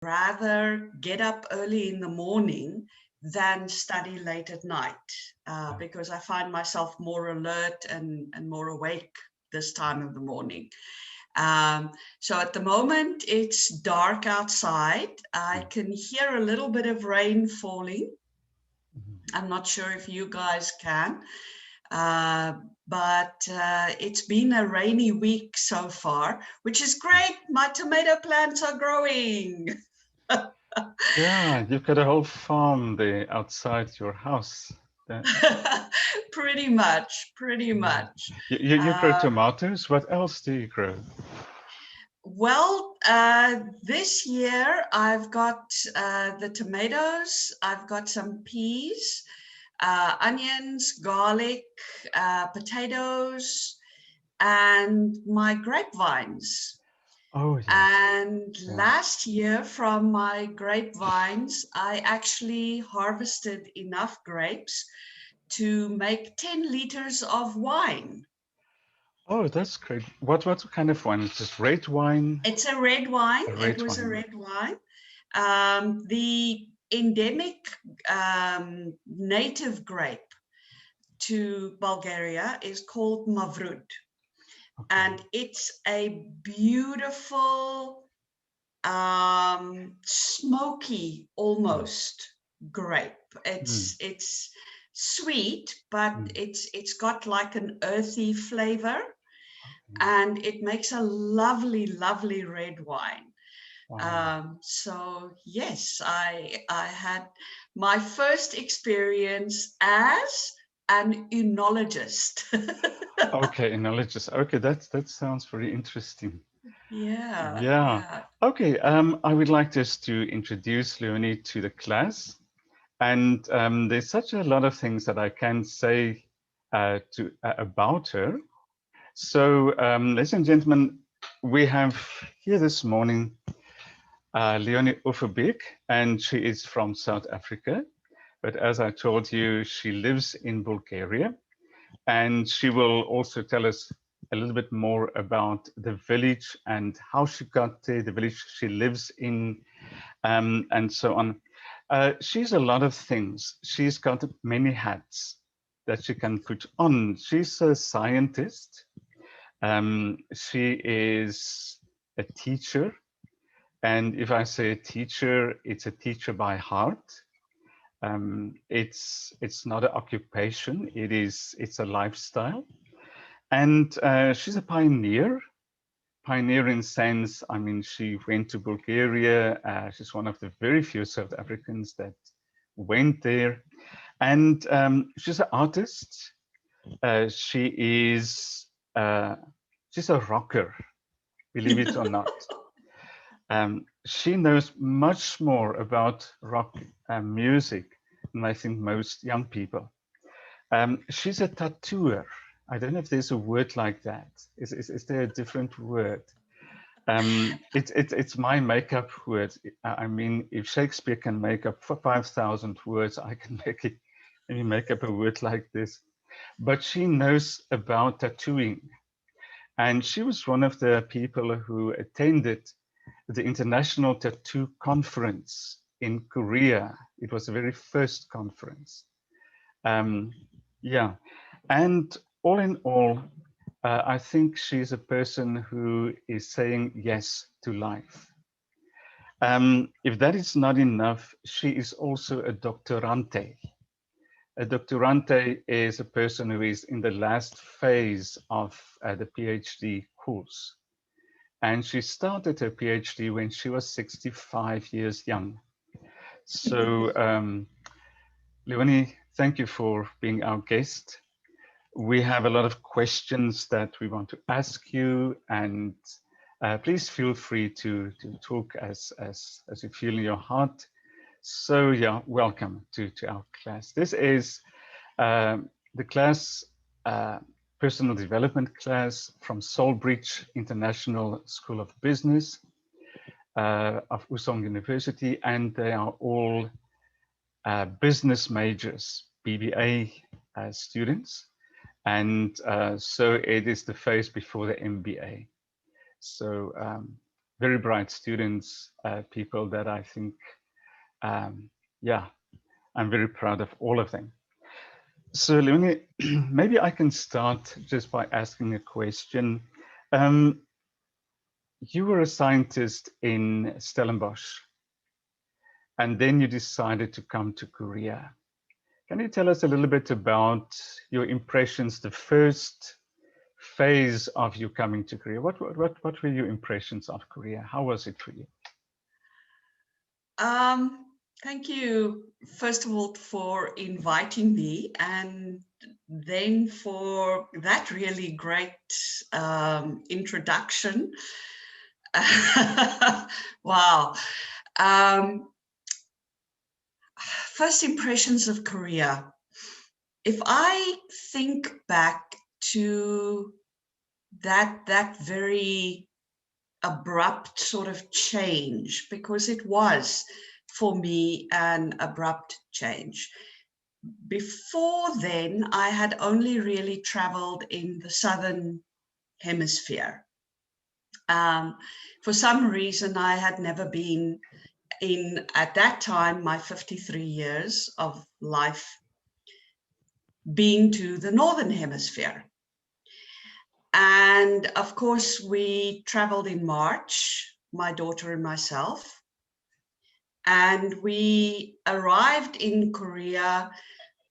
rather get up early in the morning than study late at night, because I find myself more alert and more awake this time of the morning. So at the moment it's dark outside. I can hear a little bit of rain falling. I'm not sure if you guys can, uh, but it's been a rainy week so far, which is great. My tomato plants are growing. Yeah, you've got a whole farm there outside your house. That, Pretty much, pretty yeah. much. You grow Uh, tomatoes. What else do you grow? well, this year I've got the tomatoes, I've got some peas, onions, garlic, potatoes, and my grapevines. Oh, yes. And Yeah. last year, from my grapevines, I actually harvested enough grapes to make 10 liters of wine. Oh, that's great. What kind of wine? Is this red wine? It's a red wine. A It red was a wine. red wine. The endemic native grape to Bulgaria is called Mavrud, Okay. and it's a beautiful, smoky Mm, almost grape. mm, It's sweet, but mm. it's got like an earthy flavor, Okay. and it makes a lovely, lovely red wine. Wow. So yes, I had my first experience as an enologist. Okay, analogous. Okay, that sounds very interesting. Yeah, Yeah. yeah. Okay. I would like just to introduce Leonie to the class, and there's such a lot of things that I can say about her. So, ladies and gentlemen, we have here this morning Leonie Overbeek, and she is from South Africa. But as I told you, she lives in Bulgaria, and she will also tell us a little bit more about the village and how she got there, the village she lives in, and so on. She's a lot of things. She's got many hats that she can put on. She's a scientist. She is a teacher. And if I say a teacher, it's a teacher by heart. It's not an occupation. It's a lifestyle. And she's a pioneer. Pioneer in sense, I mean, she went to Bulgaria. She's one of the very few South Africans that went there. And she's an artist. She is she's a rocker, believe it or not. She knows much more about rock music than I think most young people. She's a tattooer. I don't know if there's a word like that. Is there a different word? It's my makeup word. I mean, if Shakespeare can make up 5,000 words, I can maybe make up a word like this. But she knows about tattooing. And she was one of the people who attended the International Tattoo Conference in Korea. It was the very first conference. Um, yeah. And all in all, I think she's a person who is saying yes to life. If that is not enough, she is also a doctorante. A doctorante is a person who is in the last phase of the PhD course. And she started her PhD when she was 65 years young. So, Leonie, thank you for being our guest. We have a lot of questions that we want to ask you, and please feel free to talk as you feel in your heart. So, yeah, welcome to our class. This is the class, personal development class from Solbridge International School of Business of Woosong University, and they are all business majors, BBA students. And so it is the phase before the MBA. So very bright students, people that I think, yeah, I'm very proud of all of them. So Leonie, maybe I can start just by asking a question. You were a scientist in Stellenbosch, and then you decided to come to Korea. Can you tell us a little bit about your impressions, the first phase of you coming to Korea? What were your impressions of Korea? How was it for you? Thank you, first of all, for inviting me, and then for that really great introduction. Wow. First impressions of Korea. If I think back to that very abrupt sort of change, because it was for me an abrupt change. Before then, I had only really traveled in the southern hemisphere. For some reason, I had never been in, at that time, my 53 years of life, been to the northern hemisphere. And of course, we traveled in March, my daughter and myself, and we arrived in Korea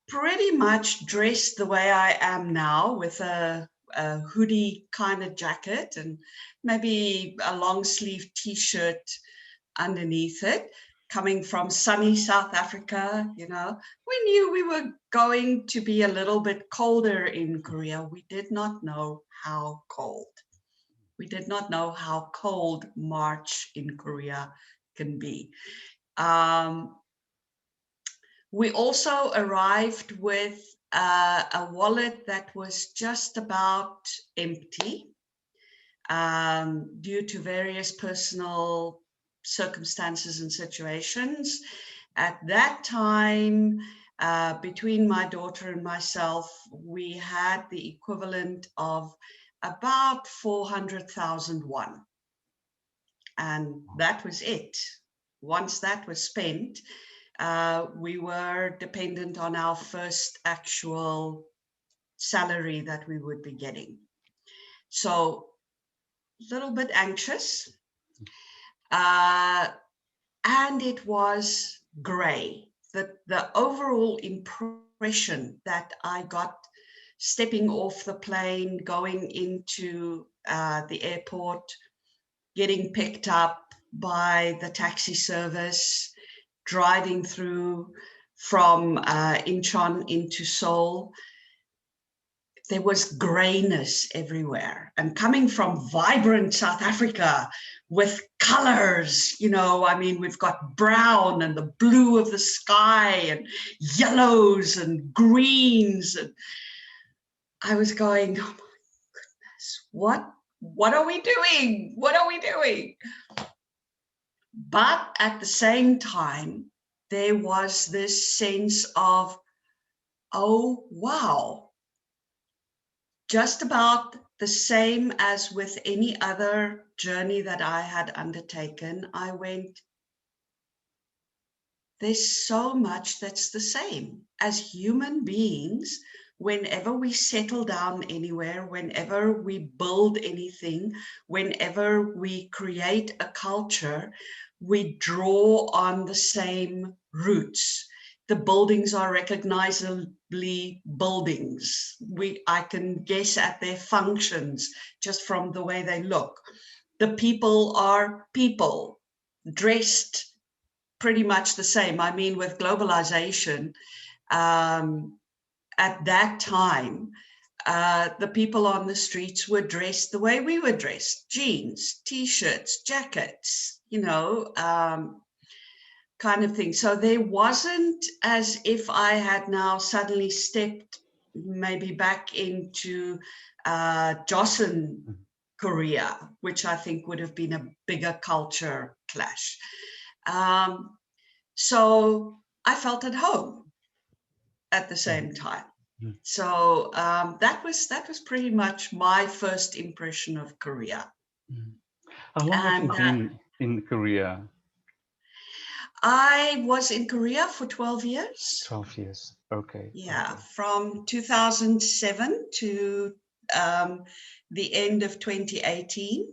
pretty much dressed the way I am now, with a hoodie kind of jacket and maybe a long sleeve t-shirt underneath it, coming from sunny South Africa. You know, we knew we were going to be a little bit colder in Korea. We did not know how cold. We did not know how cold March in Korea can be. We also arrived with a wallet that was just about empty due to various personal circumstances and situations. At that time, between my daughter and myself, we had the equivalent of about 400,000 won. And that was it. Once that was spent, we were dependent on our first actual salary that we would be getting. So a little bit anxious. And it was gray. The overall impression that I got stepping off the plane, going into the airport, getting picked up by the taxi service, driving through from Incheon into Seoul, there was grayness everywhere. And coming from vibrant South Africa with colors, you know, I mean, we've got brown and the blue of the sky and yellows and greens. And I was going, oh my goodness, what are we doing? What are we doing? But at the same time, there was this sense of, oh, wow, just about the same as with any other journey that I had undertaken. I went, there's so much that's the same. As human beings, whenever we settle down anywhere, whenever we build anything, whenever we create a culture, we draw on the same roots. The buildings are recognizably buildings. I can guess at their functions just from the way they look. The people are people, dressed pretty much the same. I mean, with globalization, at that time, the people on the streets were dressed the way we were dressed: jeans, t-shirts, jackets, you know, kind of thing. So there wasn't as if I had now suddenly stepped maybe back into Joseon Korea, which I think would have been a bigger culture clash. So I felt at home at the same time. So that was pretty much my first impression of Korea. How long have you And been in Korea? I was in Korea for 12 years. 12 years. Okay. Yeah, Okay. from 2007 to the end of 2018.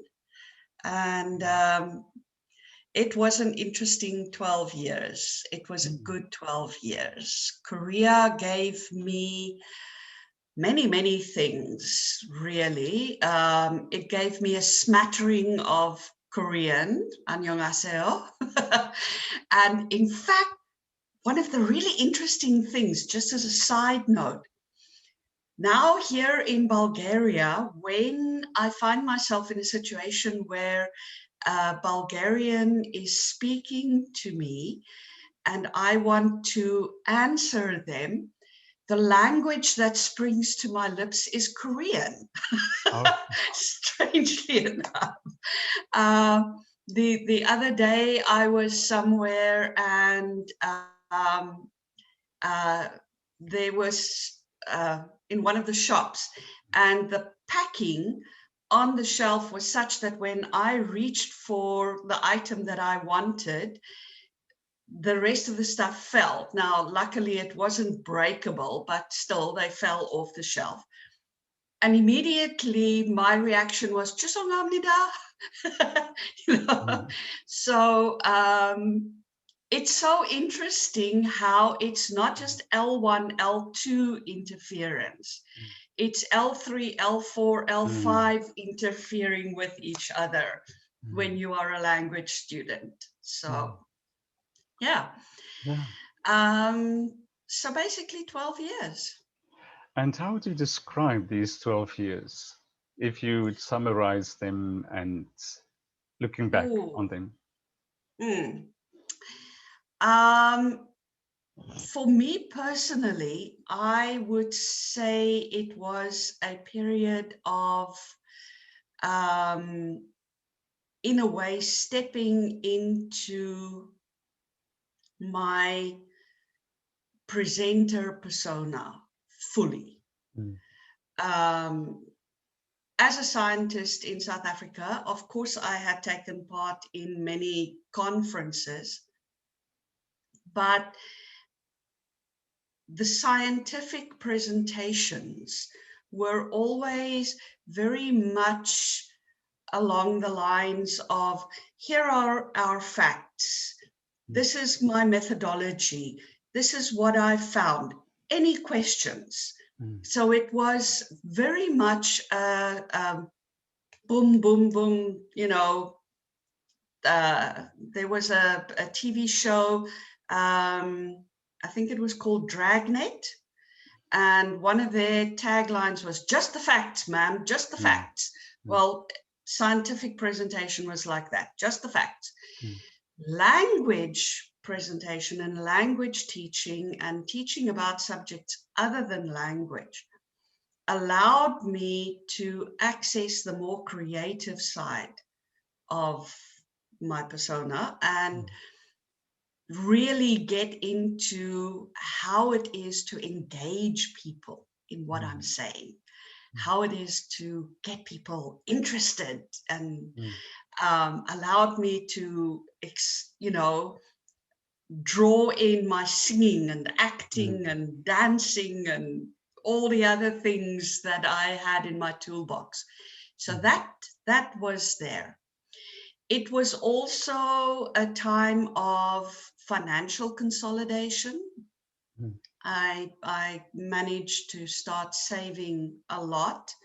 And it was an interesting 12 years. It was a good 12 years. Korea gave me many, many things, really. It gave me a smattering of Korean, 안녕하세요. And in fact, one of the really interesting things, just as a side note, now here in Bulgaria, when I find myself in a situation where Bulgarian is speaking to me and I want to answer them, the language that springs to my lips is Korean. Oh. Strangely enough. The other day I was somewhere and there was in one of the shops, and the packing on the shelf was such that when I reached for the item that I wanted, the rest of the stuff fell. Now, luckily it wasn't breakable, but still they fell off the shelf. And immediately my reaction was, "죄송합니다." You know? So it's so interesting how it's not just L1, L2 interference. It's L3, L4, L5 interfering with each other when you are a language student. So, yeah. So basically 12 years. And how do you describe these 12 years, if you would summarize them and looking back on them? For me personally, I would say it was a period of, in a way, stepping into my presenter persona fully. As a scientist in South Africa, of course, I had taken part in many conferences, but the scientific presentations were always very much along the lines of, here are our facts. This is my methodology. This is what I found. Any questions? So it was very much boom, boom, boom, you know. There was a TV show, I think it was called Dragnet. And one of their taglines was, "Just the facts, ma'am, just the facts." Well, scientific presentation was like that, just the facts. Language presentation and language teaching and teaching about subjects other than language allowed me to access the more creative side of my persona and really get into how it is to engage people in what I'm saying, how it is to get people interested, and allowed me to, you know, draw in my singing and acting and dancing and all the other things that I had in my toolbox. So that was there. It was also a time of financial consolidation. I managed to start saving a lot,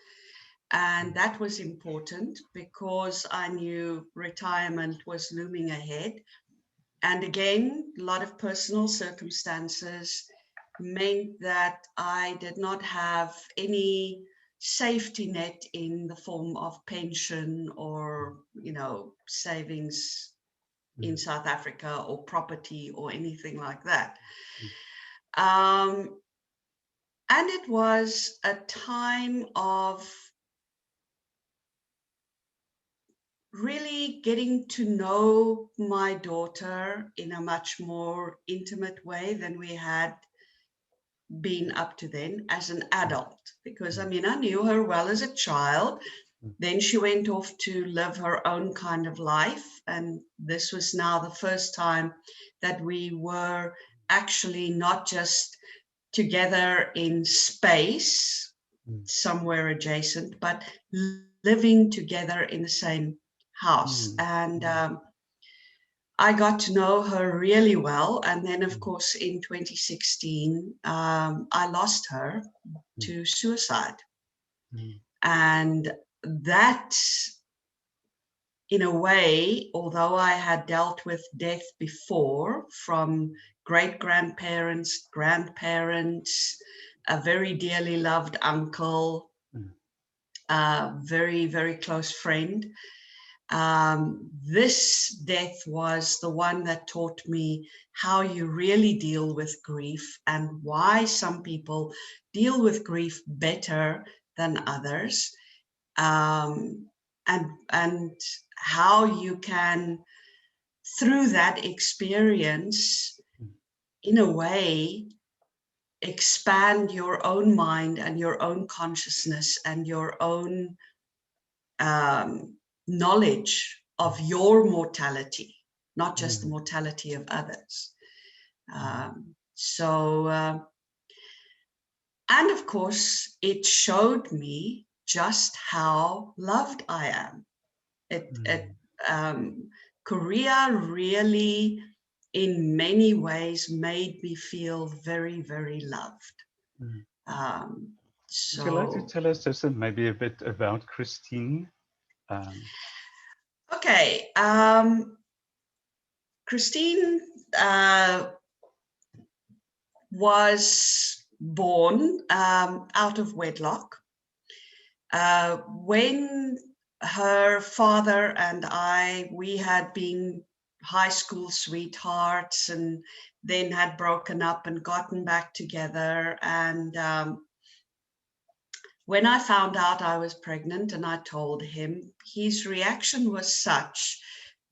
and that was important because I knew retirement was looming ahead. And again, a lot of personal circumstances meant that I did not have any safety net in the form of pension or, you know, savings in South Africa or property or anything like that. And it was a time of really getting to know my daughter in a much more intimate way than we had been up to then as an adult. Because, I mean, I knew her well as a child, Then she went off to live her own kind of life. And this was now the first time that we were actually not just together in space, somewhere adjacent, but living together in the same house. And I got to know her really well. And then, of course, in 2016, I lost her to suicide. And that, in a way, although I had dealt with death before from great-grandparents, grandparents, a very dearly loved uncle, a very, very close friend, this death was the one that taught me how you really deal with grief and why some people deal with grief better than others, and how you can, through that experience, in a way, expand your own mind and your own consciousness and your own knowledge of your mortality, not just the mortality of others. And of course, it showed me just how loved I am. Korea really, in many ways, made me feel very, very loved. Would you like to tell us just maybe a bit about Christine? Okay. Christine was born out of wedlock. When her father and we had been high school sweethearts and then had broken up and gotten back together. And when I found out I was pregnant and I told him, his reaction was such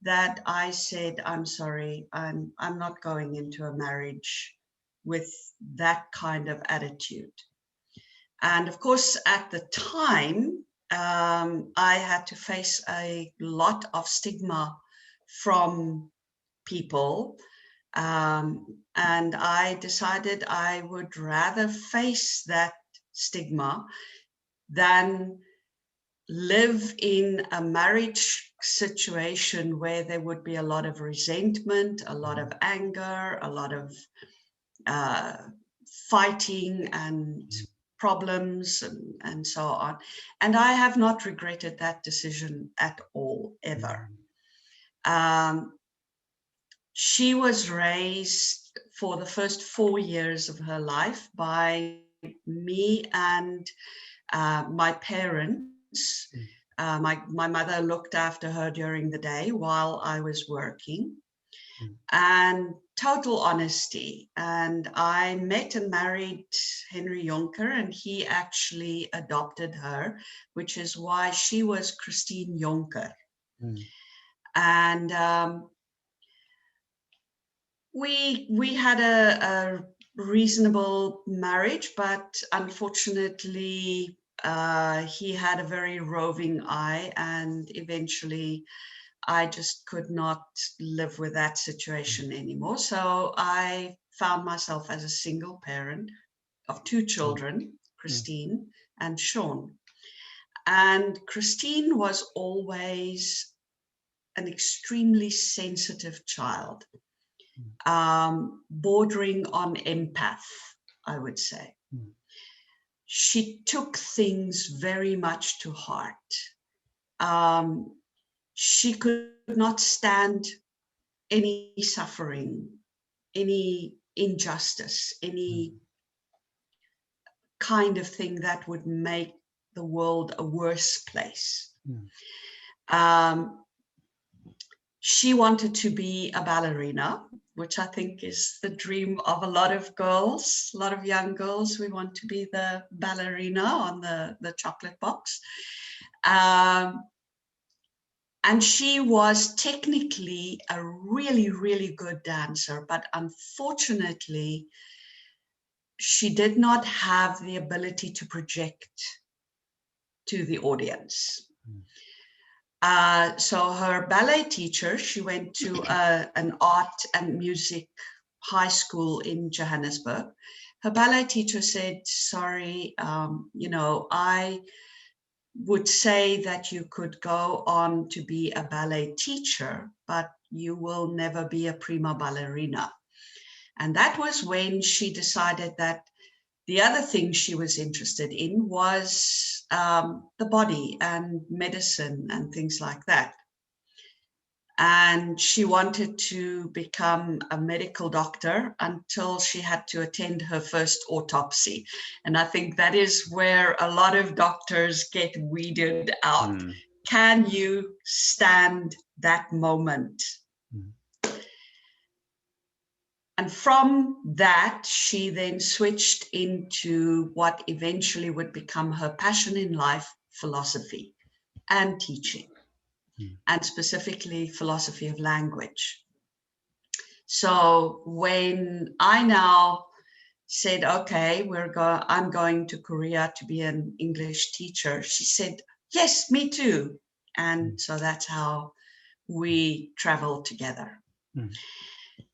that I said, I'm sorry, I'm not going into a marriage with that kind of attitude. And of course, at the time, I had to face a lot of stigma from people. And I decided I would rather face that stigma than live in a marriage situation where there would be a lot of resentment, a lot of anger, a lot of fighting and problems and so on. And I have not regretted that decision at all, ever. She was raised for the first 4 years of her life by me and my parents. My mother looked after her during the day while I was working. And total honesty. And I met and married Henry Jonker, and he actually adopted her, which is why she was Christine Jonker. And we had a reasonable marriage, but unfortunately, he had a very roving eye, and eventually I just could not live with that situation anymore. So I found myself as a single parent of 2 children, Christine and Sean. And Christine was always an extremely sensitive child, bordering on empath, I would say. She took things very much to heart. She could not stand any suffering, any injustice, any kind of thing that would make the world a worse place. She wanted to be a ballerina, which I think is the dream of a lot of girls, a lot of young girls. We want to be the ballerina on the chocolate box. And she was technically a really, really good dancer, but unfortunately, she did not have the ability to project to the audience. So her ballet teacher, she went to an art and music high school in Johannesburg. Her ballet teacher said, sorry, I would say that you could go on to be a ballet teacher, but you will never be a prima ballerina. And that was when she decided that the other thing she was interested in was the body and medicine and things like that. And she wanted to become a medical doctor until she had to attend her first autopsy. And I think that is where a lot of doctors get weeded out. Can you stand that moment? And from that, she then switched into what eventually would become her passion in life, philosophy and teaching, and specifically philosophy of language. So when I now said, okay, I'm going to Korea to be an English teacher, she said, yes, me too. And so that's how we traveled together.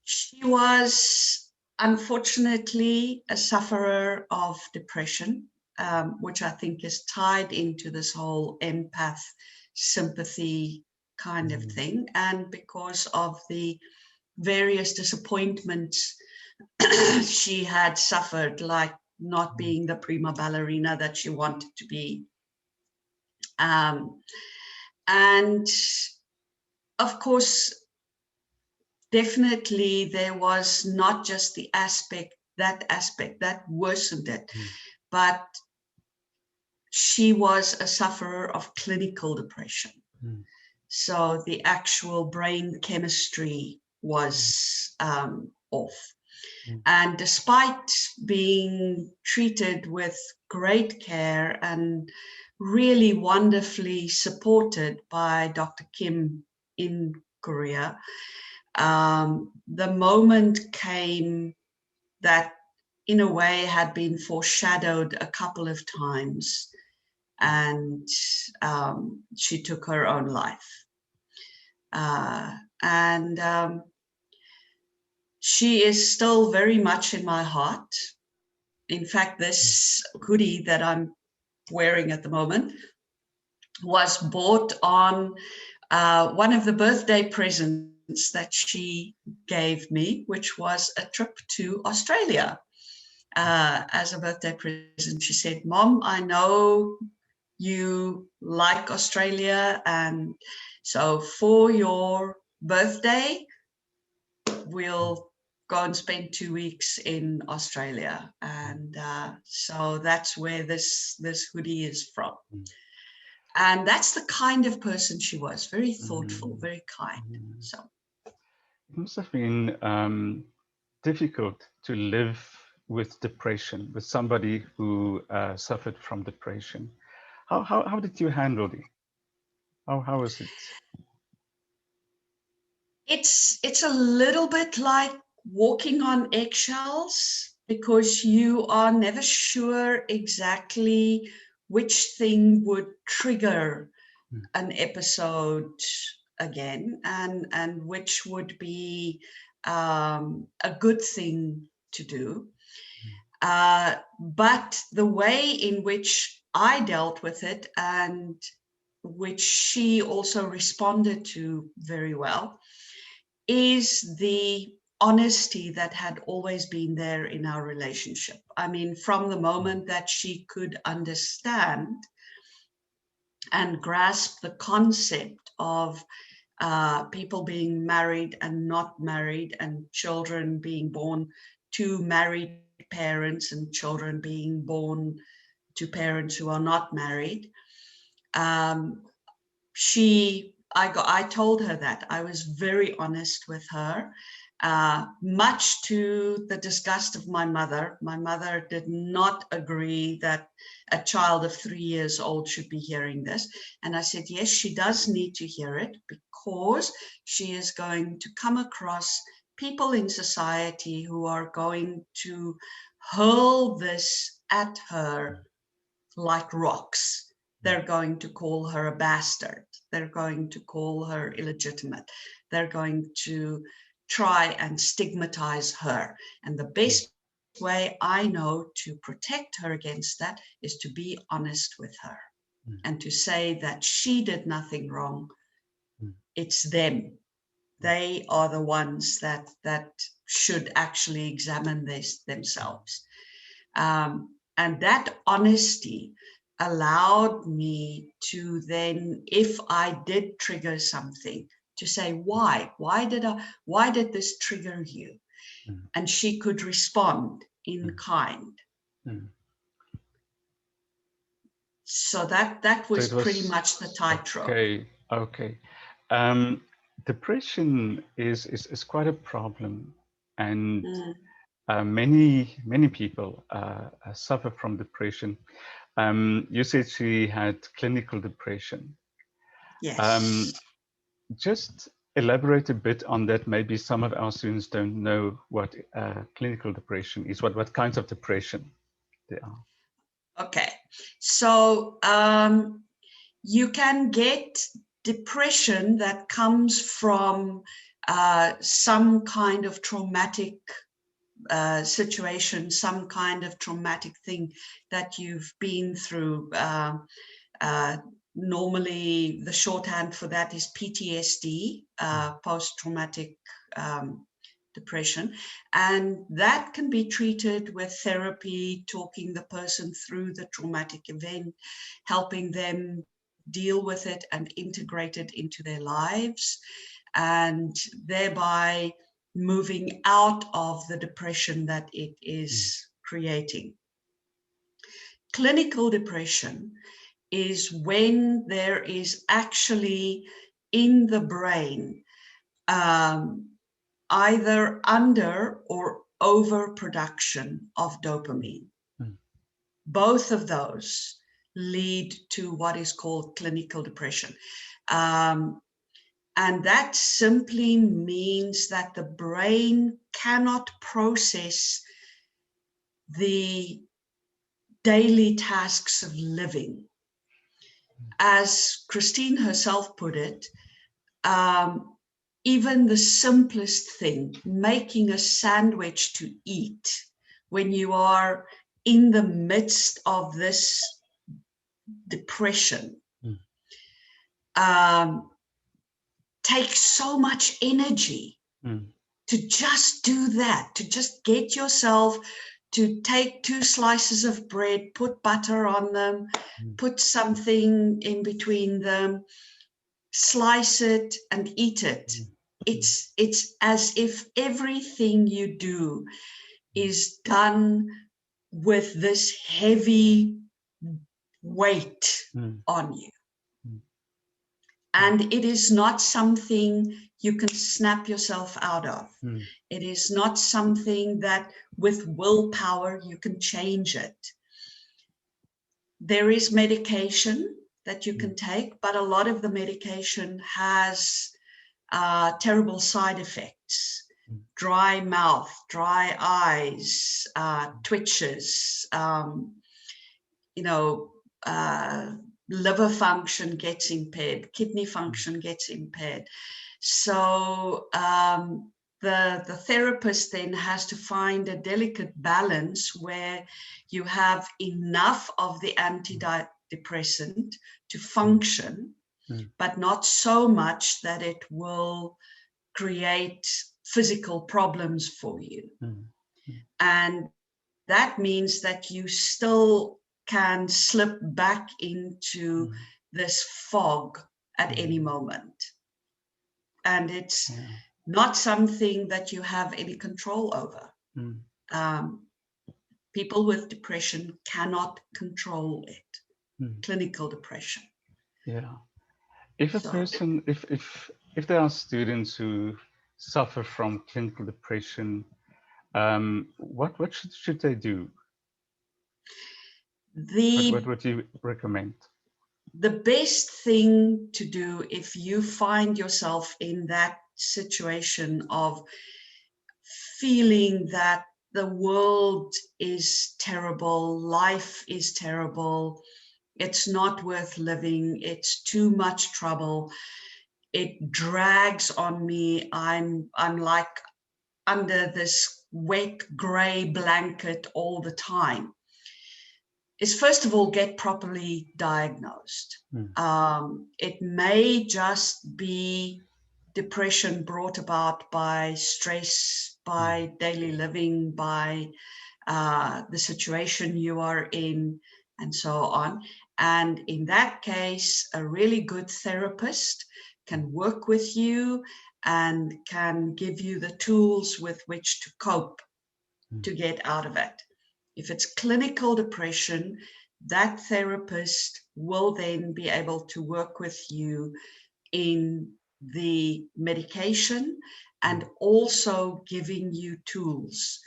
She was unfortunately a sufferer of depression, which I think is tied into this whole empath sympathy kind of thing. And because of the various disappointments she had suffered, like not being the prima ballerina that she wanted to be. And of course, definitely there was not just the aspect that worsened it, but she was a sufferer of clinical depression. So the actual brain chemistry was off. And despite being treated with great care and really wonderfully supported by Dr. Kim in Korea, the moment came that in a way had been foreshadowed a couple of times, and she took her own life. She is still very much in my heart. In fact, this hoodie that I'm wearing at the moment was bought on one of the birthday presents that she gave me, which was a trip to Australia as a birthday present. She said, Mom, I know you like Australia, and so for your birthday, we'll go and spend 2 weeks in Australia. And so that's where this hoodie is from. And that's the kind of person she was, very thoughtful, very kind. So it must have been difficult to live with depression, with somebody who suffered from depression. How did you handle it? How was it? It's a little bit like walking on eggshells, because you are never sure exactly which thing would trigger an episode again, and which would be a good thing to do. But the way in which I dealt with it, and which she also responded to very well, is the honesty that had always been there in our relationship. I mean, from the moment that she could understand and grasp the concept of people being married and not married, and children being born to married parents and children being born to parents who are not married. I told her that. I was very honest with her, much to the disgust of my mother. My mother did not agree that a child of 3 years old should be hearing this. And I said, yes, she does need to hear it, because she is going to come across people in society who are going to hurl this at her like rocks. They're going to call her a bastard. They're going to call her illegitimate. They're going to try and stigmatize her. And the best way I know to protect her against that is to be honest with her and to say that she did nothing wrong. It's them. They are the ones that should actually examine this themselves. And that honesty allowed me to then, if I did trigger something, to say, why did this trigger you? And she could respond in kind. So that was pretty much the tightrope. Okay. Depression is quite a problem, and many people suffer from depression. You said she had clinical depression. Yes. Just elaborate a bit on that. Maybe some of our students don't know what clinical depression is, what kinds of depression there are. Okay, so you can get depression that comes from some kind of traumatic situation, some kind of traumatic thing that you've been through. Normally, the shorthand for that is PTSD, post-traumatic depression, and that can be treated with therapy, talking the person through the traumatic event, helping them deal with it and integrate it into their lives, and thereby moving out of the depression that it is creating. Clinical depression is when there is actually in the brain either under or overproduction of dopamine. Both of those lead to what is called clinical depression. And that simply means that the brain cannot process the daily tasks of living. As Christine herself put it, even the simplest thing, making a sandwich to eat when you are in the midst of this depression, takes so much energy to just do that, to just get yourself to take 2 slices of bread, put butter on them, put something in between them, slice it and eat it. It's as if everything you do is done with this heavy weight on you. And it is not something you can snap yourself out of. It is not something that with willpower you can change it. There is medication that you can take, but a lot of the medication has terrible side effects. Dry mouth, dry eyes, twitches, liver function gets impaired, kidney function gets impaired. So the therapist then has to find a delicate balance where you have enough of the antidepressant to function, but not so much that it will create physical problems for you. And that means that you still can slip back into this fog at any moment. And it's not something that you have any control over. People with depression cannot control it. Clinical depression. Yeah. If a person, if there are students who suffer from clinical depression, what should they do? What would you recommend? The best thing to do if you find yourself in that situation of feeling that the world is terrible, life is terrible, It's not worth living. It's too much trouble. It drags on me. I'm like under this wet gray blanket all the time. Is first of all, get properly diagnosed. It may just be depression brought about by stress, by daily living, by the situation you are in, and so on. And in that case, a really good therapist can work with you and can give you the tools with which to cope, to get out of it. If it's clinical depression, that therapist will then be able to work with you in the medication and also giving you tools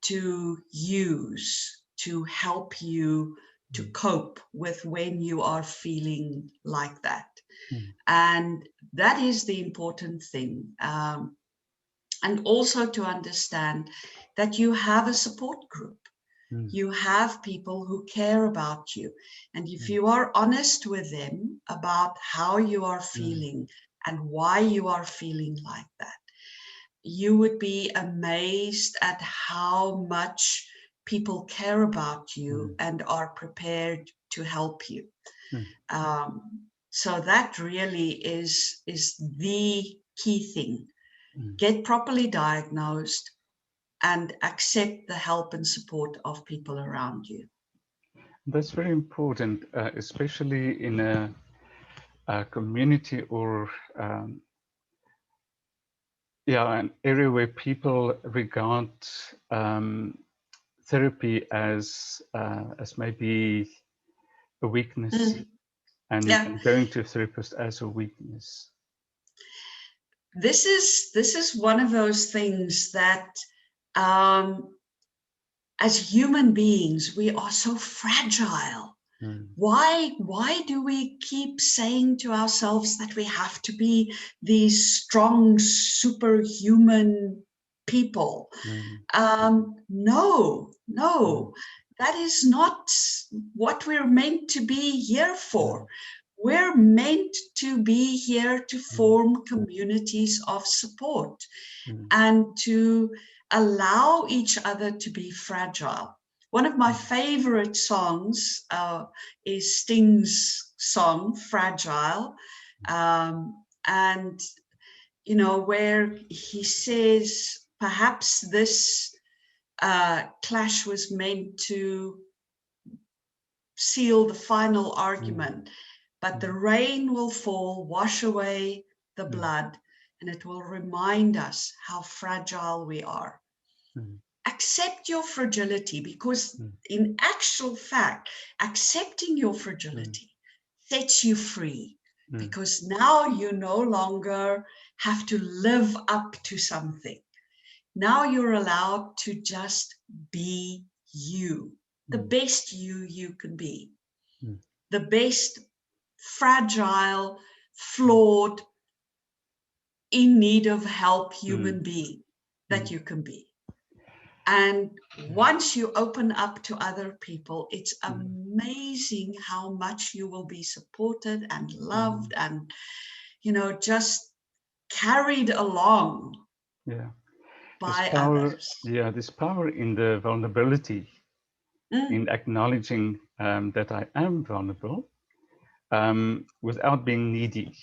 to use to help you to cope with when you are feeling like that. And that is the important thing. And also to understand that you have a support group. You have people who care about you. And if you are honest with them about how you are feeling and why you are feeling like that, you would be amazed at how much people care about you and are prepared to help you. So that really is the key thing. Get properly diagnosed and accept the help and support of people around you. That's very important, especially in a community or an area where people regard therapy as maybe a weakness, and going to a therapist as a weakness. This is one of those things that as human beings, we are so fragile. Why do we keep saying to ourselves that we have to be these strong, superhuman people? No, that is not what we're meant to be here for. We're meant to be here to form communities of support and to allow each other to be fragile. One of my favorite songs is Sting's song, Fragile. And, you know, where he says, perhaps this clash was meant to seal the final argument, but the rain will fall, wash away the blood, and it will remind us how fragile we are. Accept your fragility, because in actual fact, accepting your fragility sets you free, because now you no longer have to live up to something. Now you're allowed to just be you, the best you can be, the best fragile, flawed, in need of help human being that you can be. And once you open up to other people, it's amazing how much you will be supported and loved and, you know, just carried along by others. Yeah, this power in the vulnerability, in acknowledging that I am vulnerable without being needy.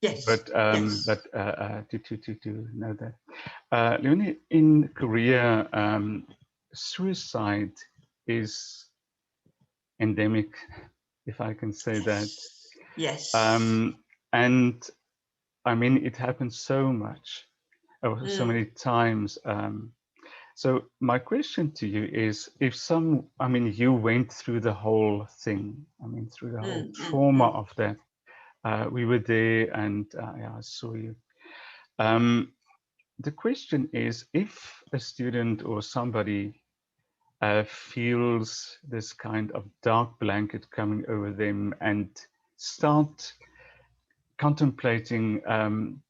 Yes. But to know that. Leonie, in Korea, suicide is endemic, if I can say that. Yes. And I mean, it happens so much, so many times. So my question to you is, you went through the whole thing, through the whole trauma of that. We were there, and I saw you. The question is, if a student or somebody feels this kind of dark blanket coming over them and start contemplating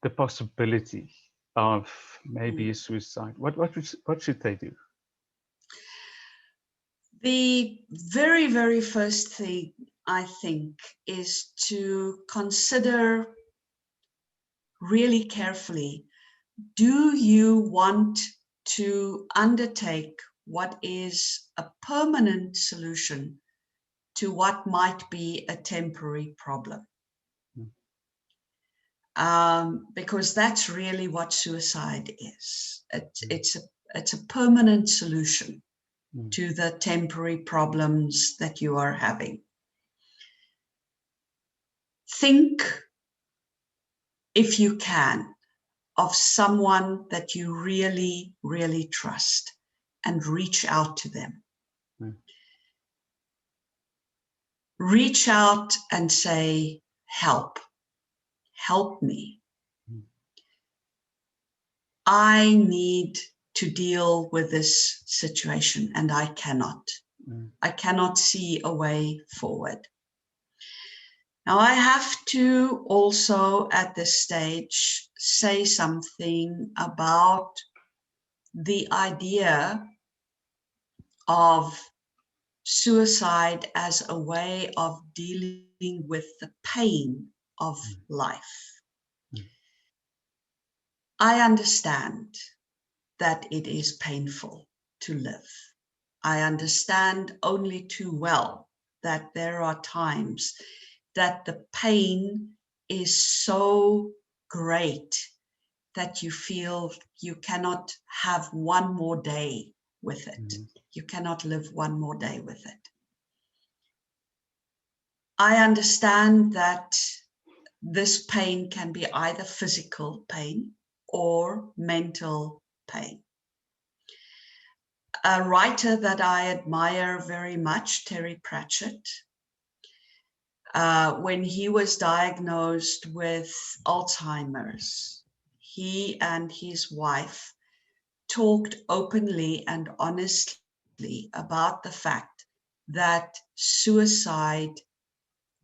the possibility of maybe suicide, what should they do? The very, very first thing I think is to consider really carefully, do you want to undertake what is a permanent solution to what might be a temporary problem? Because that's really what suicide is. It's a permanent solution to the temporary problems that you are having. Think, if you can, of someone that you really, really trust and reach out to them. Reach out and say, help me. I need to deal with this situation and I cannot. I cannot see a way forward. Now I have to also at this stage say something about the idea of suicide as a way of dealing with the pain of life. I understand that it is painful to live. I understand only too well that there are times that the pain is so great that you feel you cannot have one more day with it. You cannot live one more day with it. I understand that this pain can be either physical pain or mental pain. A writer that I admire very much, Terry Pratchett, when he was diagnosed with Alzheimer's, he and his wife talked openly and honestly about the fact that suicide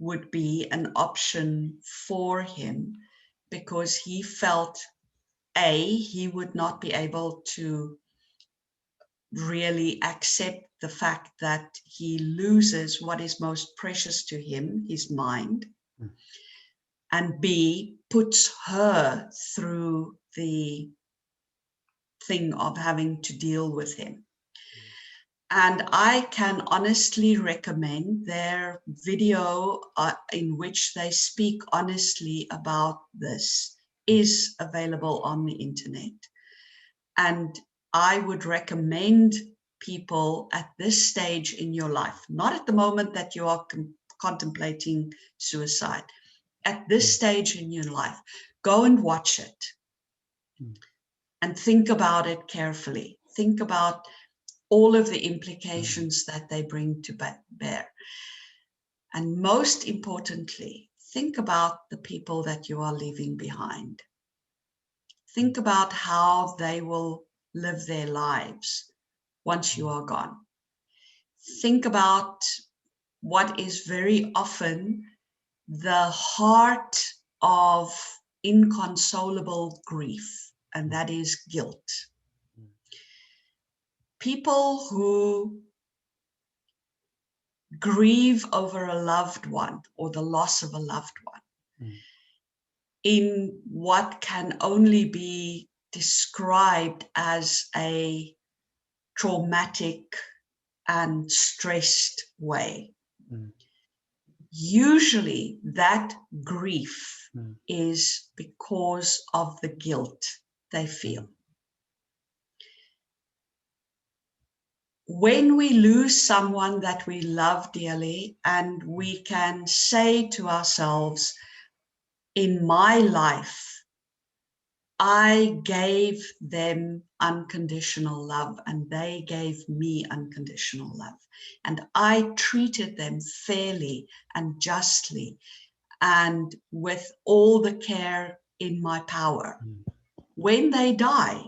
would be an option for him because he felt, he would not be able to really accept the fact that he loses what is most precious to him, his mind, and B, puts her through the thing of having to deal with him. And I can honestly recommend their video in which they speak honestly about this is available on the internet. And I would recommend people at this stage in your life, not at the moment that you are contemplating suicide, at this stage in your life, go and watch it and think about it carefully. Think about all of the implications that they bring to bear. And most importantly, think about the people that you are leaving behind. Think about how they will live their lives once you are gone. Think about what is very often the heart of inconsolable grief, and that is guilt. People who grieve over a loved one or the loss of a loved one in what can only be described as a traumatic and stressed way. Usually that grief is because of the guilt they feel. When we lose someone that we love dearly and we can say to ourselves, in my life, I gave them unconditional love and they gave me unconditional love. And I treated them fairly and justly and with all the care in my power. When they die,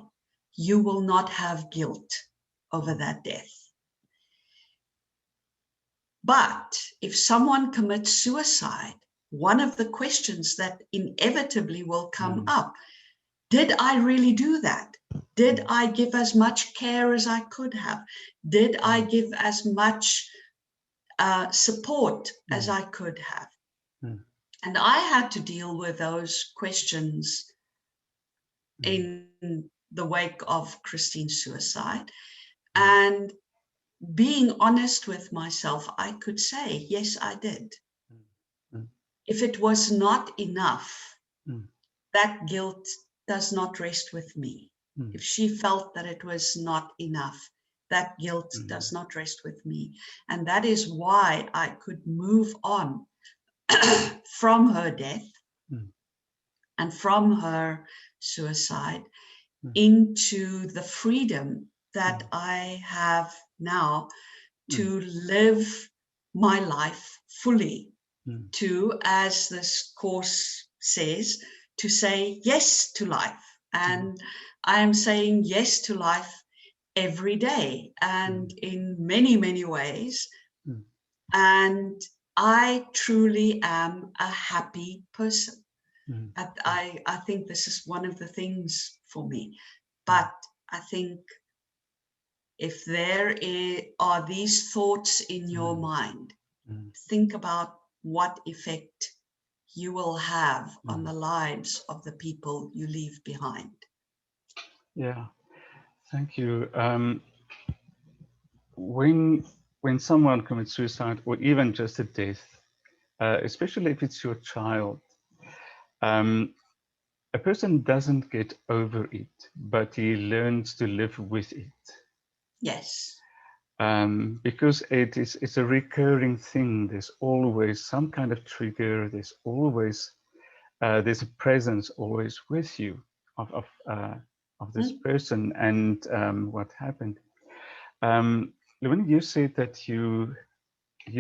you will not have guilt over that death. But if someone commits suicide, one of the questions that inevitably will come up, Did I really do that? Did I give as much care as I could have? Did I give as much support as I could have? And I had to deal with those questions in the wake of Christine's suicide. And being honest with myself, I could say, yes, I did. If it was not enough, that guilt does not rest with me. If she felt that it was not enough, that guilt does not rest with me. And that is why I could move on from her death and from her suicide into the freedom that I have now to live my life fully, to, as this course says, to say yes to life. And I am saying yes to life every day and in many, many ways. And I truly am a happy person. I think this is one of the things for me. But I think if there are these thoughts in your mind, think about what effect you will have on the lives of the people you leave behind. Yeah, thank you. When someone commits suicide or even just a death, especially if it's your child, a person doesn't get over it, but he learns to live with it. Yes. Because it's a recurring thing. There's always some kind of trigger. There's always there's a presence always with you of this person and what happened. Leonie, you said that you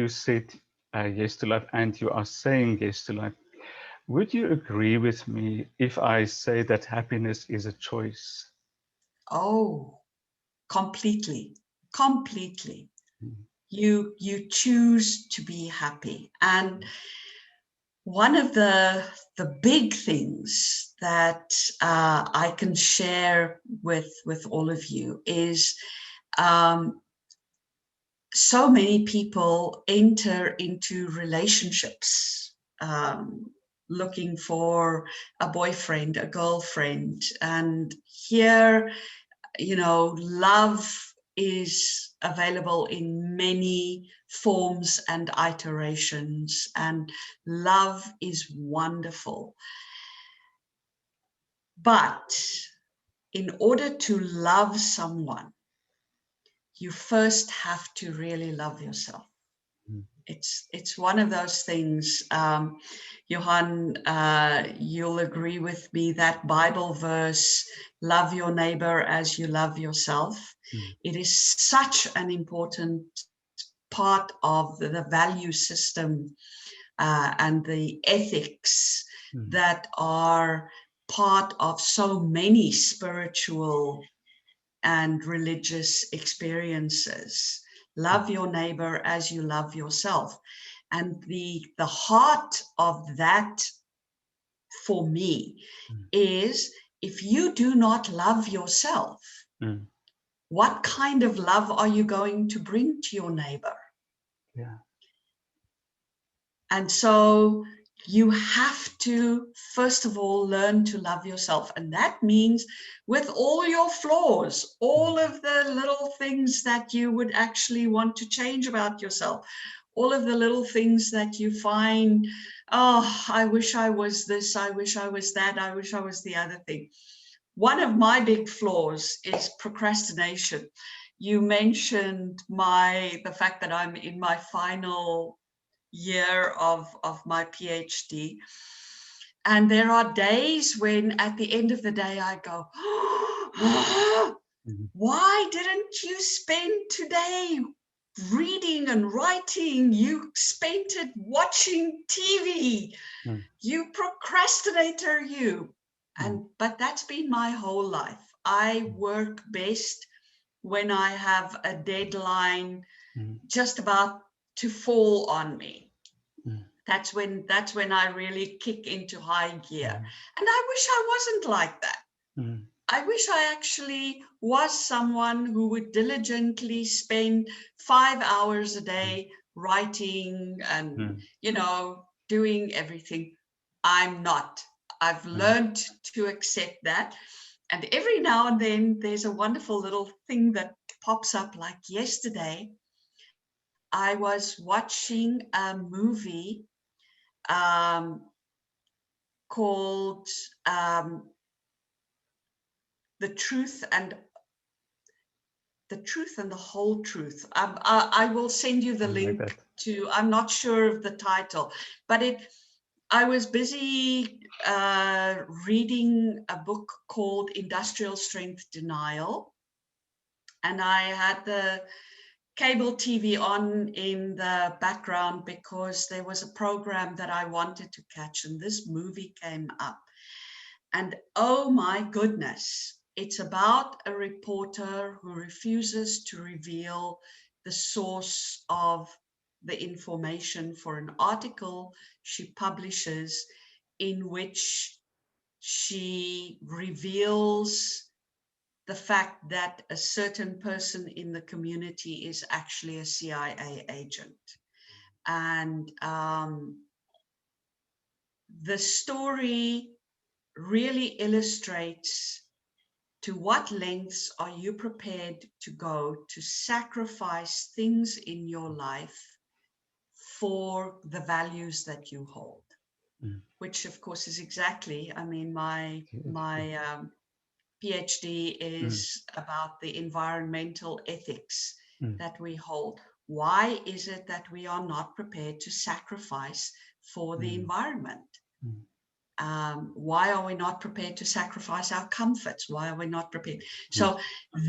said yes to life and you are saying yes to life. Would you agree with me if I say that happiness is a choice? Oh, completely. You choose to be happy. And one of the big things that I can share with all of you is so many people enter into relationships looking for a boyfriend, a girlfriend, and here, love is available in many forms and iterations, and love is wonderful. But in order to love someone, you first have to really love yourself. It's one of those things, Johan, you'll agree with me, that Bible verse, love your neighbor as you love yourself. It is such an important part of the value system and the ethics that are part of so many spiritual and religious experiences. Love your neighbor as you love yourself. And the heart of that for me is, if you do not love yourself, what kind of love are you going to bring to your neighbor? Yeah. And so you have to, first of all, learn to love yourself. And that means with all your flaws, all of the little things that you would actually want to change about yourself, all of the little things that you find, oh, I wish I was this, I wish I was that, I wish I was the other thing. One of my big flaws is procrastination. You mentioned the fact that I'm in my final year of my PhD. And there are days when at the end of the day I go, why didn't you spend today reading and writing? You spent it watching TV. You procrastinator, you. But that's been my whole life. I work best when I have a deadline just about to fall on me. That's when I really kick into high gear. And I wish I wasn't like that. I wish I actually was someone who would diligently spend 5 hours a day writing and, you know, doing everything. I'm not. I've learned to accept that. And every now and then there's a wonderful little thing that pops up. Like yesterday, I was watching a movie called The Truth and the Whole Truth. I will send you the link to, I'm not sure of the title, but I was busy reading a book called Industrial Strength Denial. And I had the cable TV on in the background because there was a program that I wanted to catch, and this movie came up. And oh my goodness, it's about a reporter who refuses to reveal the source of the information for an article she publishes, in which she reveals the fact that a certain person in the community is actually a CIA agent. And the story really illustrates to what lengths are you prepared to go to sacrifice things in your life for the values that you hold, which of course is exactly, I mean, my Ph.D. is about the environmental ethics that we hold. Why is it that we are not prepared to sacrifice for the environment? Why are we not prepared to sacrifice our comforts? Why are we not prepared? So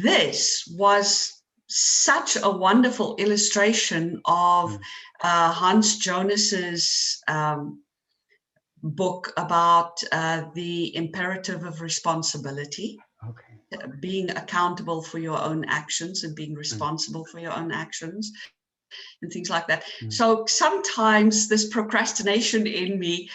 this was such a wonderful illustration of Hans Jonas's book about the imperative of responsibility, being accountable for your own actions and being responsible for your own actions and things like that. So sometimes this procrastination in me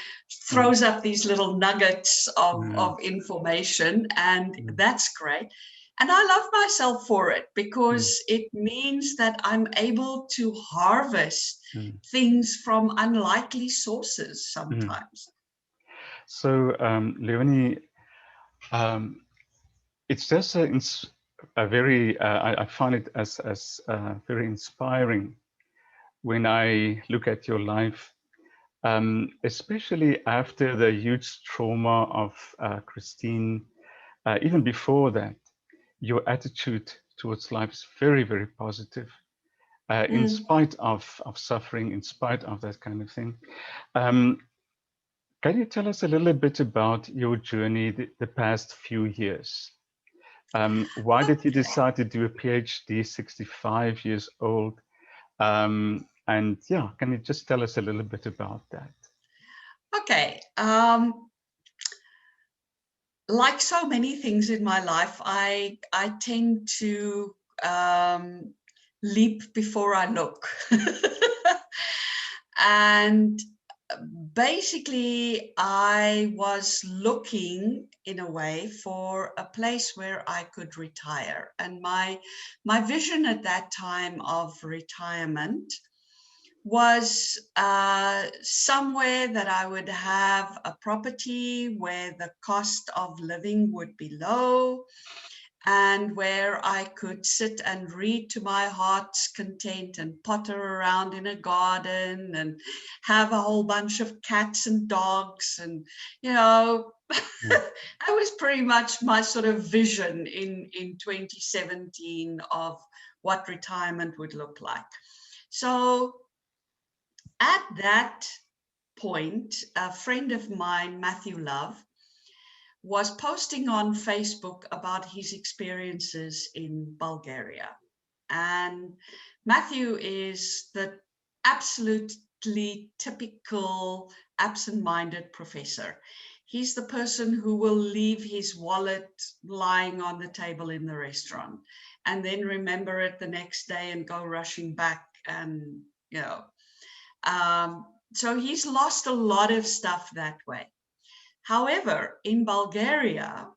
throws up these little nuggets of information, and that's great. And I love myself for it because it means that I'm able to harvest things from unlikely sources sometimes. So, Leonie, it's just a very, I find it as very inspiring when I look at your life, especially after the huge trauma of Christine. Even before that, your attitude towards life is very, very positive, in spite of suffering, in spite of that kind of thing. Can you tell us a little bit about your journey the past few years? Why did you decide to do a PhD 65 years old? And yeah, can you just tell us a little bit about that? Okay. Like so many things in my life, I tend to leap before I look. And basically, I was looking in a way for a place where I could retire. And my vision at that time of retirement was somewhere that I would have a property where the cost of living would be low, and where I could sit and read to my heart's content and potter around in a garden and have a whole bunch of cats and dogs. And, you know, that was pretty much my sort of vision in 2017 of what retirement would look like. So at that point, a friend of mine, Matthew Love, was posting on Facebook about his experiences in Bulgaria. And Matthew is the absolutely typical absent-minded professor. He's the person who will leave his wallet lying on the table in the restaurant and then remember it the next day and go rushing back. And, you know, so he's lost a lot of stuff that way. However, in Bulgaria,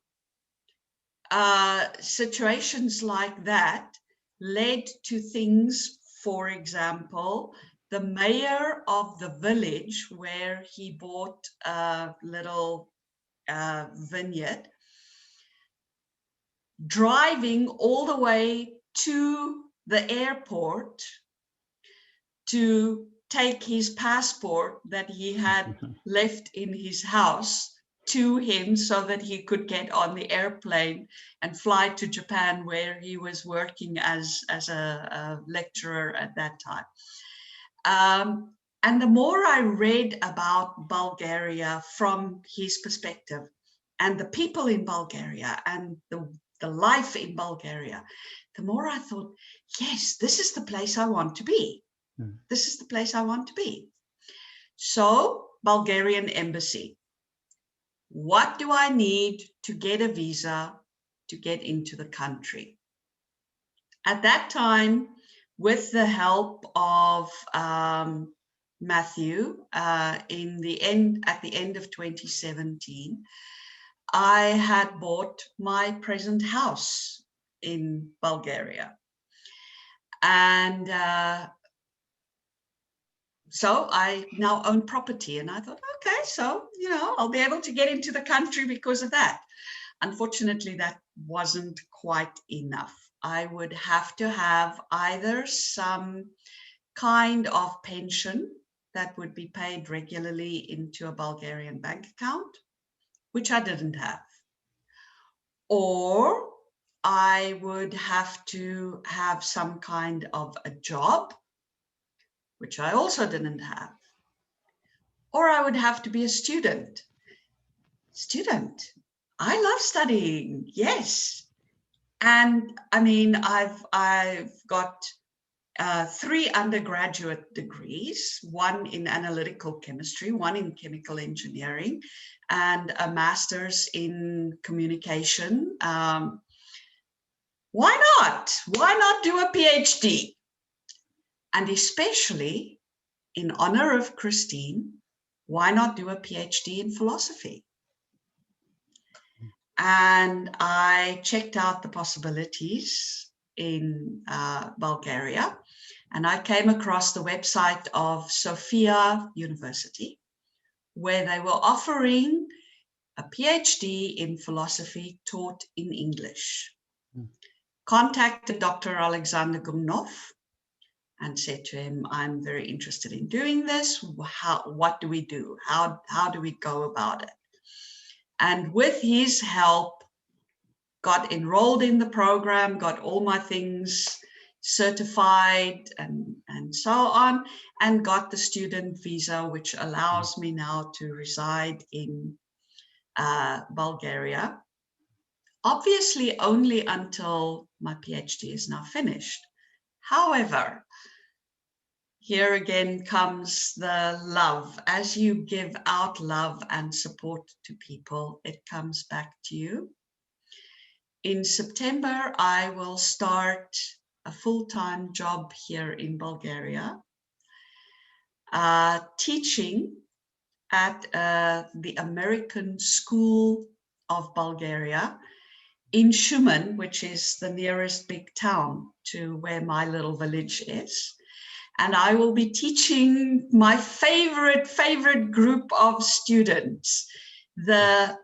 situations like that led to things, for example, the mayor of the village where he bought a little vineyard, driving all the way to the airport to take his passport that he had left in his house to him so that he could get on the airplane and fly to Japan, where he was working as a lecturer at that time. And the more I read about Bulgaria from his perspective and the people in Bulgaria and the life in Bulgaria, the more I thought, yes, this is the place I want to be. This is the place I want to be. So, Bulgarian embassy. What do I need to get a visa to get into the country? At that time, with the help of Matthew, at the end of 2017, I had bought my present house in Bulgaria. And so I now own property, and I thought, okay, so, I'll be able to get into the country because of that. Unfortunately, that wasn't quite enough. I would have to have either some kind of pension that would be paid regularly into a Bulgarian bank account, which I didn't have, or I would have to have some kind of a job, which I also didn't have, or I would have to be a student. I love studying, yes. And I mean, I've got 3 undergraduate degrees, one in analytical chemistry, one in chemical engineering, and a master's in communication. Why not? Why not do a PhD? And especially in honor of Christine, why not do a PhD in philosophy? And I checked out the possibilities in Bulgaria, and I came across the website of Sofia University, where they were offering a PhD in philosophy taught in English. Contacted Dr. Alexander Gumnov and said to him, I'm very interested in doing this. What do we do? How do we go about it? And with his help, got enrolled in the program, got all my things certified and so on, and got the student visa, which allows me now to reside in Bulgaria. Obviously, only until my PhD is now finished. However, here again comes the love. As you give out love and support to people, it comes back to you. In September, I will start a full-time job here in Bulgaria, teaching at the American School of Bulgaria in Shumen, which is the nearest big town to where my little village is. And I will be teaching my favorite group of students, the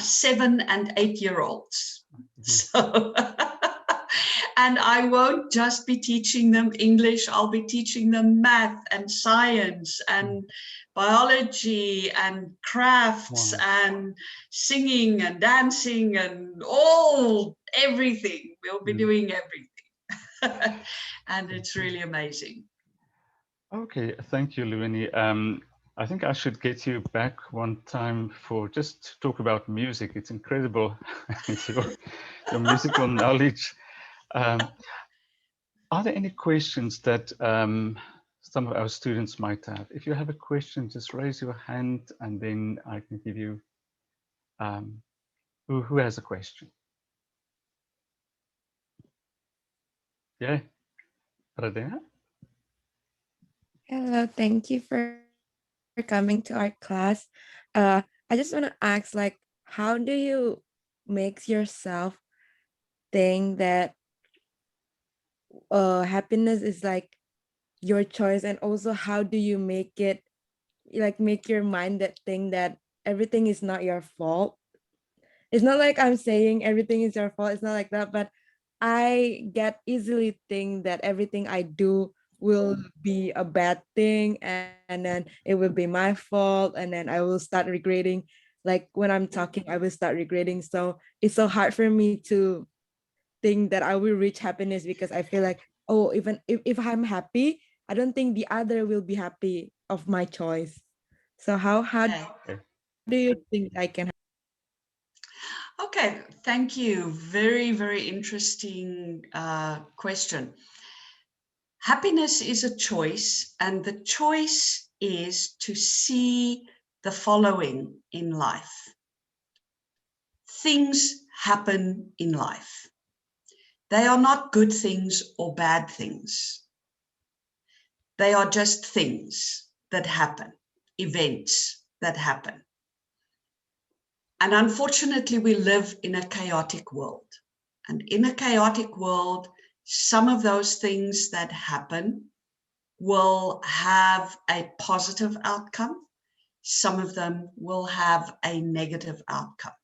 7 and 8-year-olds. So, and I won't just be teaching them English, I'll be teaching them math and science and biology and crafts and singing and dancing and everything. We'll be doing everything. And it's really amazing. Okay, thank you, Leonie. I think I should get you back one time for just to talk about music. It's incredible, your musical knowledge. Are there any questions that some of our students might have? If you have a question, just raise your hand and then I can give you, who has a question? Yeah, Radha? Hello, thank you for coming to our class. I just want to ask, like, how do you make yourself think that happiness is like your choice, and also how do you make it, like make your mind that think that everything is not your fault. It's not like I'm saying everything is your fault, it's not like that, but I get easily think that everything I do will be a bad thing, and then it will be my fault, and then I will start regretting. Like when I'm talking, I will start regretting. So it's so hard for me to think that I will reach happiness, because I feel like, oh, even if I'm happy, I don't think the other will be happy of my choice. So how do Okay. you think I can? Okay, thank you. Very, very interesting question. Happiness is a choice, and the choice is to see the following in life. Things happen in life. They are not good things or bad things. They are just things that happen, events that happen. And unfortunately, we live in a chaotic world. And in a chaotic world, some of those things that happen will have a positive outcome. Some of them will have a negative outcome.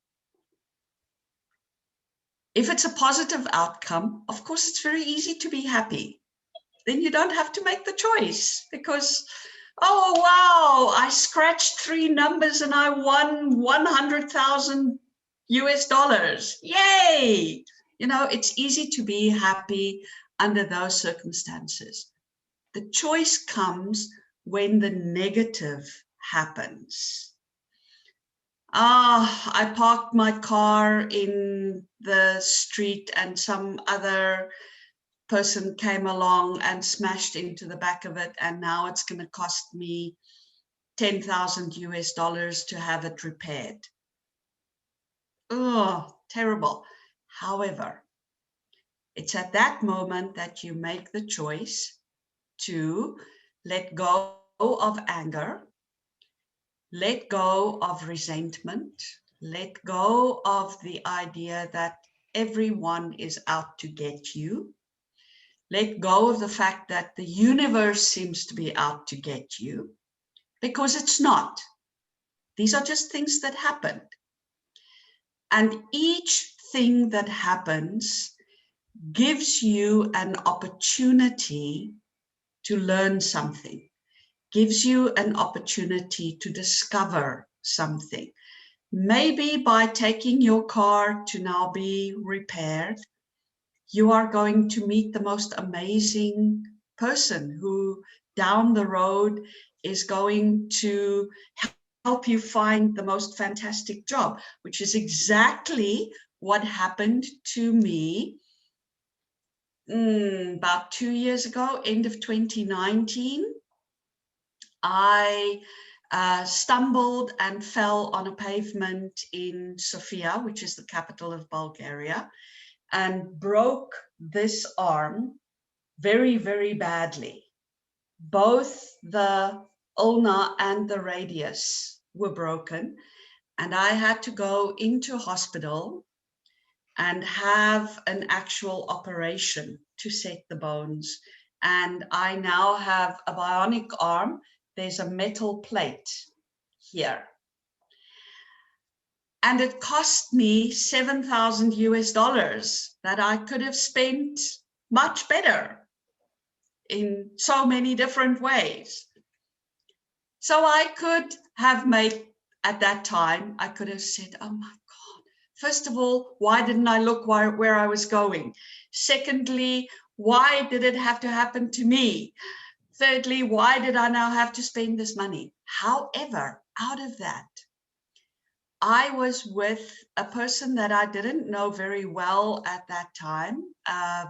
If it's a positive outcome, of course, it's very easy to be happy. Then you don't have to make the choice because, oh, wow, I scratched 3 numbers and I won 100,000 US dollars. Yay! You know, it's easy to be happy under those circumstances. The choice comes when the negative happens. I parked my car in the street and some other person came along and smashed into the back of it, and now it's going to cost me 10,000 US dollars to have it repaired. Oh, terrible. However, it's at that moment that you make the choice to let go of anger, let go of resentment, let go of the idea that everyone is out to get you. Let go of the fact that the universe seems to be out to get you, because it's not. These are just things that happened. And each thing that happens gives you an opportunity to learn something, gives you an opportunity to discover something. Maybe by taking your car to now be repaired, you are going to meet the most amazing person who down the road is going to help you find the most fantastic job, which is exactly what happened to me about 2 years ago, end of 2019. I stumbled and fell on a pavement in Sofia, which is the capital of Bulgaria, and broke this arm very, very badly. Both the ulna and the radius were broken, and I had to go into hospital and have an actual operation to set the bones. And I now have a bionic arm. There's a metal plate here. And it cost me 7,000 US dollars that I could have spent much better in so many different ways. So I could have made, at that time, I could have said, oh my God, first of all, why didn't I look where I was going? Secondly, why did it have to happen to me? Thirdly, why did I now have to spend this money? However, out of that, I was with a person that I didn't know very well at that time,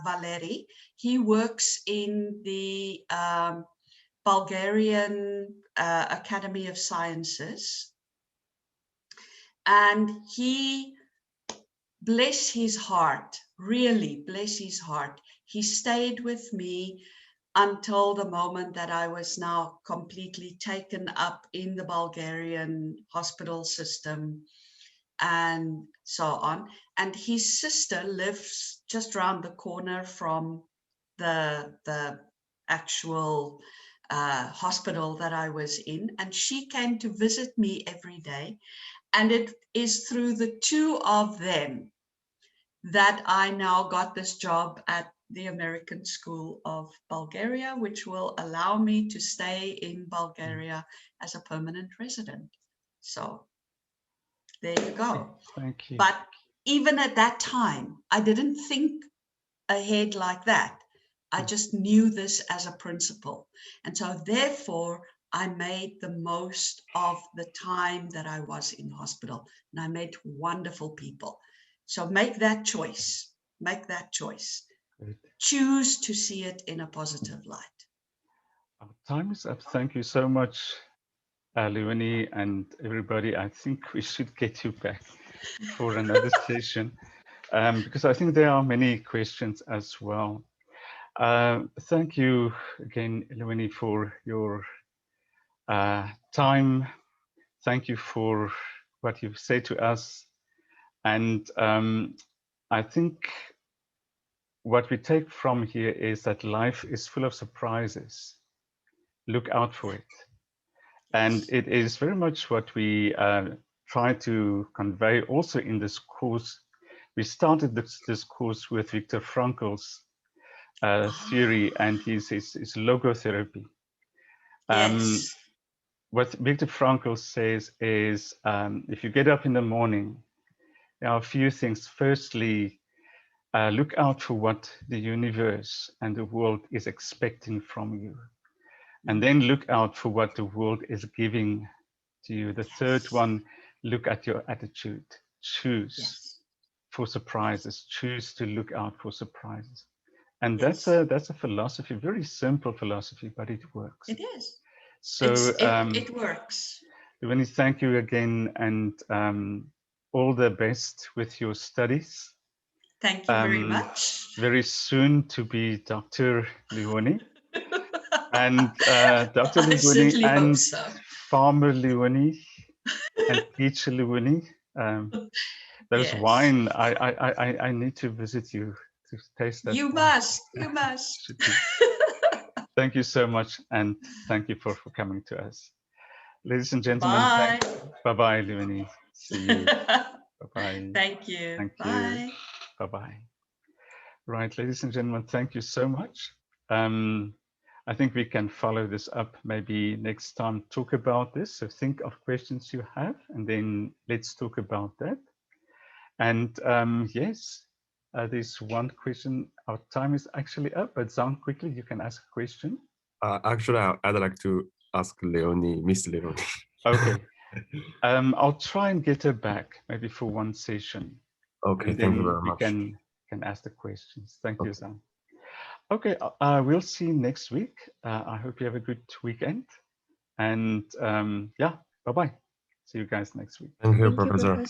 Valeri. He works in the Bulgarian Academy of Sciences. And he, bless his heart, really bless his heart, he stayed with me until the moment that I was now completely taken up in the Bulgarian hospital system and so on. And his sister lives just round the corner from the actual hospital that I was in, and she came to visit me every day. And it is through the two of them that I now got this job at the American School of Bulgaria, which will allow me to stay in Bulgaria as a permanent resident. So there you go. Thank you. But even at that time, I didn't think ahead like that. I just knew this as a principle. And so therefore, I made the most of the time that I was in hospital, and I met wonderful people. So make that choice. Make that choice. Great. Choose to see it in a positive light. Our time is up. Thank you so much, Leonie, and everybody. I think we should get you back for another session, because I think there are many questions as well. Thank you again, Leonie, for your time. Thank you for what you've said to us. And I think what we take from here is that life is full of surprises. Look out for it. And it is very much what we try to convey also in this course. We started this course with Viktor Frankl's theory and his logotherapy. Yes. What Viktor Frankl says is, if you get up in the morning, there are a few things. Firstly, look out for what the universe and the world is expecting from you. And then look out for what the world is giving to you. The third one, look at your attitude. Choose for surprises. Choose to look out for surprises. And that's a philosophy, very simple philosophy, but it works. It is. So it works. Leonie, thank you again, and all the best with your studies. Thank you very much. Very soon to be Dr. Leonie. And Dr. Leonie and Farmer Leonie and Teacher Leonie. There's wine. I need to visit you to taste that. You must. You must. Thank you so much, and thank you for coming to us. Ladies and gentlemen, bye-bye, Leonie. See you. Bye-bye. Thank you. Thank Bye. you. Bye-bye. Right, ladies and gentlemen, thank you so much. I think we can follow this up maybe next time, talk about this. So think of questions you have, and then let's talk about that. And yes, there's one question. Our time is actually up, but Zan, quickly, you can ask a question. Actually, I'd like to ask Leonie, Miss Leonie. Okay. I'll try and get her back, maybe for one session. Okay, thank you very much. We can ask the questions. Thank you, Zan. Okay, we'll see you next week. I hope you have a good weekend. And yeah, bye-bye. See you guys next week. Thank you, Professor.